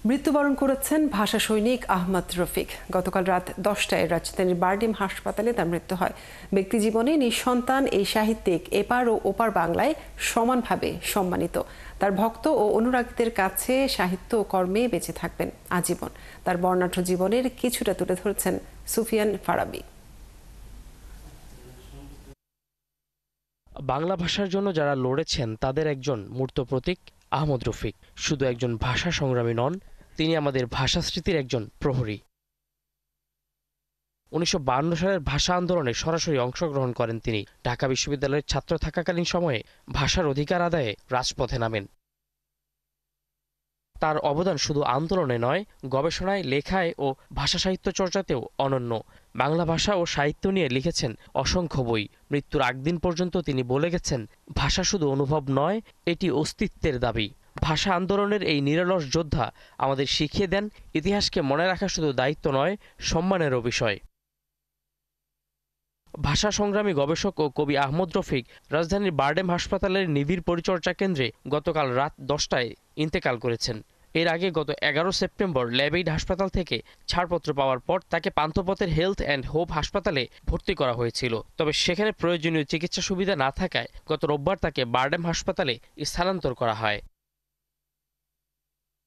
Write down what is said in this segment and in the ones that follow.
মৃত্যুবরণ করেছেন ভাষা সৈনিক আহমদ রফিক। গতকাল রাত 10টায় রাজধানীর বারডিম হাসপাতালে তার মৃত্যু হয়। ব্যক্তি জীবনে নিঃসন্তান এই সাহিত্যিক এপার ও ওপার বাংলায় সমানভাবে সম্মানিত। তার ভক্ত ও অনুরাগীদের কাছে সাহিত্য ও কর্মে বেঁচে থাকবেন আজীবন। তার বর্ণাঢ্য জীবনের কিছুটা তুলে ধরেছেন সুফিয়ান ফারাবী। বাংলা ভাষার জন্য যারা লড়েছেন তাদের একজন মূর্ত প্রতীক আহমদ রফিক। শুধু একজন ভাষা সংগ্রামী নন, তিনি আমাদের ভাষা স্মৃতির একজন প্রহরী। 1952 সালের ভাষা আন্দোলনে সরাসরি অংশগ্রহণ করেন তিনি। ঢাকা বিশ্ববিদ্যালয়ের ছাত্র থাকাকালীন সময়ে ভাষার অধিকার আদায়ে রাজপথে নামেন। তার অবদান শুধু আন্দোলনে নয়, গবেষণায়, লেখায় ও ভাষা সাহিত্য চর্চাতেও অনন্য। বাংলা ভাষা ও সাহিত্য নিয়ে লিখেছেন অসংখ্য বই। মৃত্যুর আগদিন পর্যন্ত তিনি বলে গেছেন, ভাষা শুধু অনুভব নয়, এটি অস্তিত্বের দাবি। ভাষা আন্দোলনের এই নিরলস যোদ্ধা আমাদের শিখিয়ে দেন, ইতিহাসকে মনে রাখা শুধু দায়িত্ব নয়, সম্মানেরও বিষয়। ভাষা সংগ্রামী গবেষক ও কবি আহমদ রফিক রাজধানীর বারডেম হাসপাতালের নিবিড় পরিচর্যা কেন্দ্রে গতকাল রাত 10টায় ইন্তেকাল করেছেন। এর আগে গত 11 সেপ্টেম্বর ল্যাবেইড হাসপাতাল থেকে ছাড়পত্র পাওয়ার পর তাকে পান্থপথের হেলথ অ্যান্ড হোপ হাসপাতালে ভর্তি করা হয়েছিল। তবে সেখানে প্রয়োজনীয় চিকিৎসা সুবিধা না থাকায় গত রোববার তাকে বারডেম হাসপাতালে স্থানান্তর করা হয়।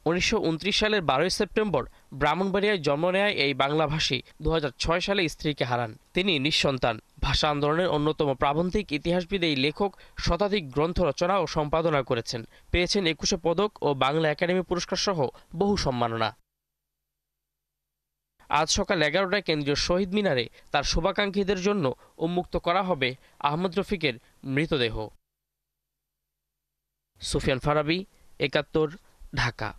1929 সালের 12 সেপ্টেম্বর ব্রাহ্মণবাড়িয়ায় জন্ম নেয় এই বাংলাভাষী 2006 সালে স্ত্রীকে হারান। তিনি নিঃসন্তান। ভাষা আন্দোলনের অন্যতম প্রাবন্ধিক, ইতিহাসবিদ এই লেখক শতাধিক গ্রন্থ রচনা ও সম্পাদনা করেছেন। পেয়েছেন 21 পদক ও বাংলা একাডেমি পুরস্কার সহ বহু সম্মাননা। আজ সকাল 11টায় কেন্দ্রীয় শহীদ মিনারে তার শুভাকাঙ্ক্ষীদের জন্য উন্মুক্ত করা হবে আহমদ রফিকের মৃতদেহ। সুফিয়ান ফারাবী, 71, ঢাকা।